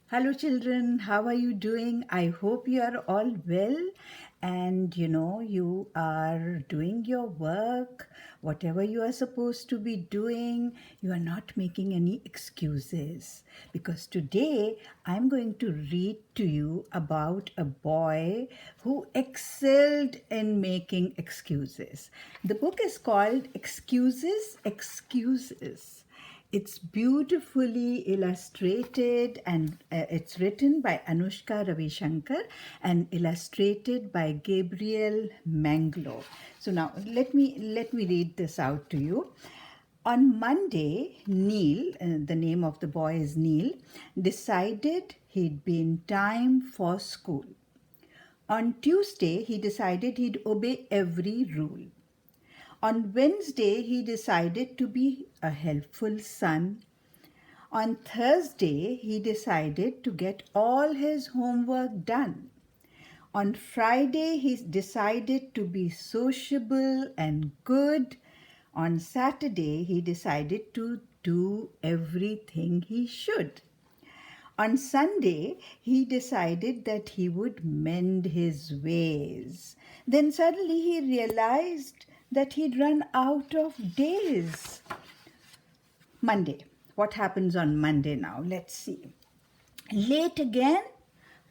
Hello, children. How are you doing? I hope you are all well and you are doing your work, whatever you are supposed to be doing. You are not making any excuses because today I'm going to read to you about a boy who excelled in making excuses. The book is called Excuses, Excuses. It's beautifully illustrated and it's written by Anushka Ravishankar and illustrated by Gabrielle Manglou. So now let me read this out to you. On Monday, Neel, the name of the boy is Neel, decided he'd be in time for school. On Tuesday, he decided he'd obey every rule. On Wednesday, he decided to be a helpful son. On Thursday, he decided to get all his homework done. On Friday, he decided to be sociable and good. On Saturday, he decided to do everything he should. On Sunday, he decided that he would mend his ways. Then suddenly he realized that he'd run out of days. Monday. What happens on Monday now? Let's see. Late again?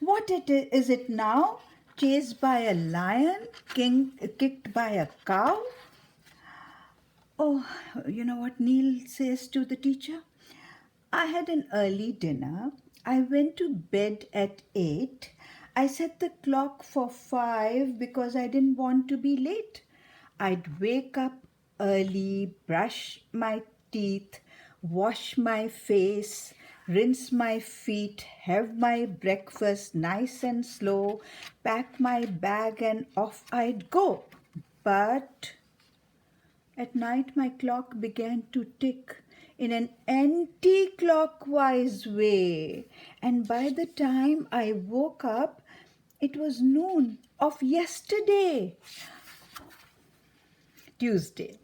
Is it now? Chased by a lion? Kicked by a cow? Oh, you know what Neel says to the teacher? I had an early dinner. I went to bed at 8. I set the clock for 5 because I didn't want to be late. I'd wake up early, brush my teeth, wash my face, rinse my feet, have my breakfast nice and slow, pack my bag, and off I'd go. But at night, my clock began to tick in an anti clockwise way, and by the time I woke up, it was noon of yesterday. Tuesday.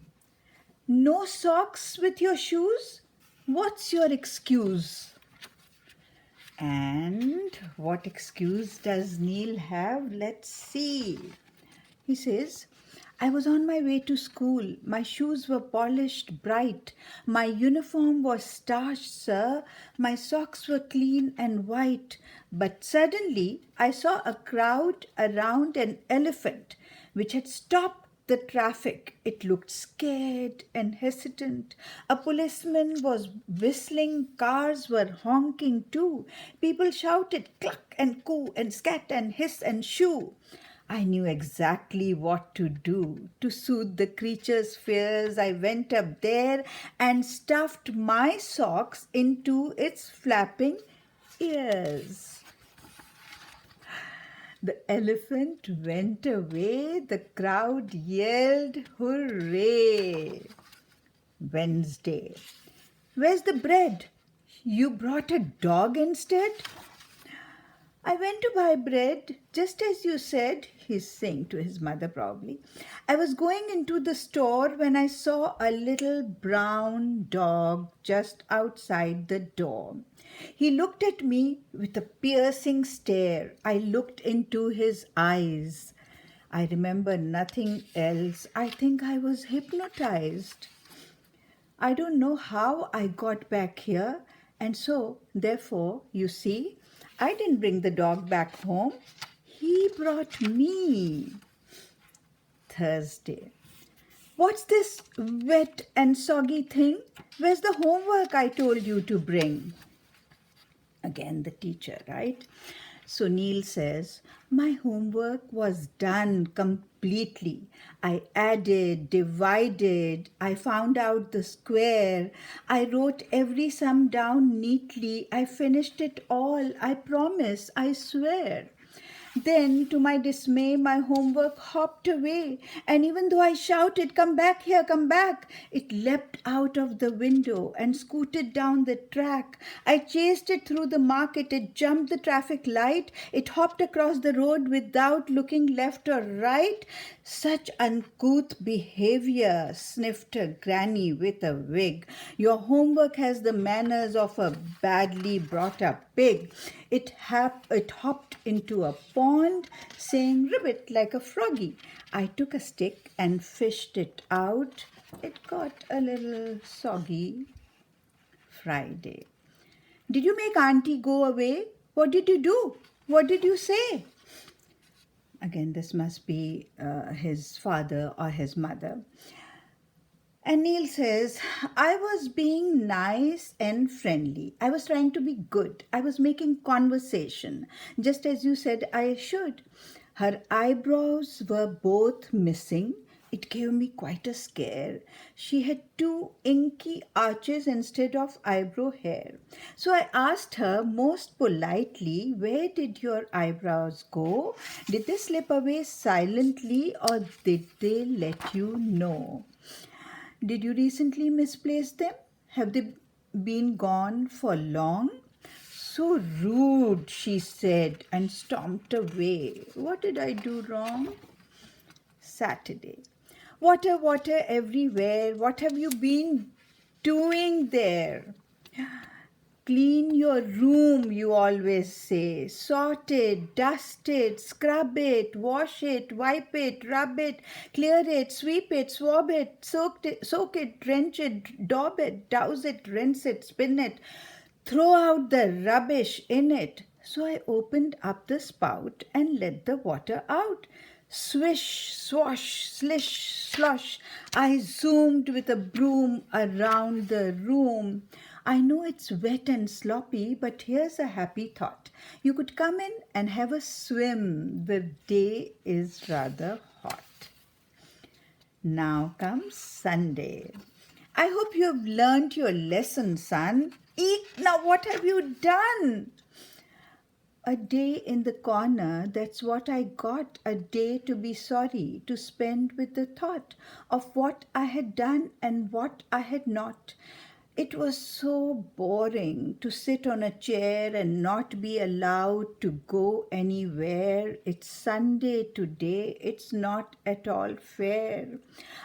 No socks with your shoes? What's your excuse? And what excuse does Neel have? Let's see. He says, I was on my way to school. My shoes were polished bright. My uniform was starched, sir. My socks were clean and white. But suddenly I saw a crowd around an elephant which had stopped the traffic. It looked scared and hesitant. A policeman was whistling. Cars were honking too. People shouted cluck and coo and scat and hiss and shoo. I knew exactly what to do. To soothe the creature's fears, I went up there and stuffed my socks into its flapping ears. The elephant went away. The crowd yelled, hooray! Wednesday. Where's the bread? You brought a dog instead? I went to buy bread, just as you said, he's saying to his mother probably. I was going into the store when I saw a little brown dog just outside the door. He looked at me with a piercing stare. I looked into his eyes. I remember nothing else. I think I was hypnotized. I don't know how I got back here, and so, therefore, you see, I didn't bring the dog back home. He brought me. Thursday. What's this wet and soggy thing? Where's the homework I told you to bring? Again, the teacher, right? So Neel says, my homework was done completely. I added, divided, I found out the square, I wrote every sum down neatly, I finished it all, I promise, I swear. Then, to my dismay, my homework hopped away, and even though I shouted, "Come back here, come back!" it leapt out of the window and scooted down the track. I chased it through the market, it jumped the traffic light, it hopped across the road without looking left or right. Such uncouth behavior, sniffed a granny with a wig. Your homework has the manners of a badly brought up pig. It hopped into a pond, saying ribbit like a froggy. I took a stick and fished it out. It got a little soggy. Friday. Did you make Auntie go away? What did you do? What did you say? Again, this must be his father or his mother. And Neel says, I was being nice and friendly. I was trying to be good. I was making conversation, just as you said I should. Her eyebrows were both missing. It gave me quite a scare. She had two inky arches instead of eyebrow hair. So I asked her most politely, where did your eyebrows go? Did they slip away silently or did they let you know? Did you recently misplace them? Have they been gone for long? So rude, she said and stomped away. What did I do wrong? Saturday. Water, water everywhere. What have you been doing there? Clean your room, you always say. Sort it, dust it, scrub it, wash it, wipe it, rub it, clear it, sweep it, swab it, soak it, drench it, daub it, douse it, rinse it, spin it. Throw out the rubbish in it. So I opened up the spout and let the water out. Swish, swash, slish, slosh. I zoomed with a broom around the room. I know it's wet and sloppy, but here's a happy thought. You could come in and have a swim. The day is rather hot. Now comes Sunday. I hope you have learnt your lesson, son. Eek! Now what have you done? A day in the corner, that's what I got. A day to be sorry, to spend with the thought of what I had done and what I had not. It was so boring to sit on a chair and not be allowed to go anywhere. It's Sunday today. It's not at all fair.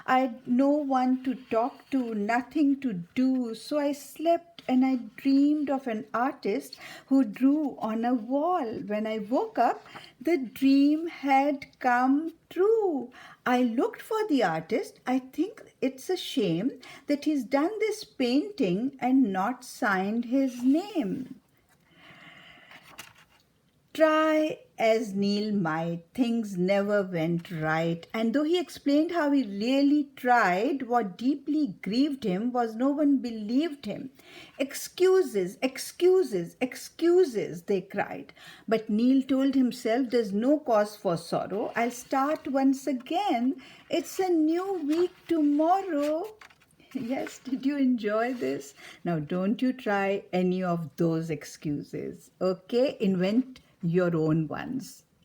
I had no one to talk to, nothing to do, so I slept and I dreamed of an artist who drew on a wall. When I woke up, the dream had come true. I looked for the artist. I think it's a shame that he's done this painting and not signed his name. Try as Neel might, things never went right. And though he explained how he really tried, what deeply grieved him was no one believed him. Excuses, excuses, excuses, they cried. But Neel told himself there's no cause for sorrow. I'll start once again. It's a new week tomorrow. Yes, did you enjoy this? Now, don't you try any of those excuses, okay? Invent your own ones.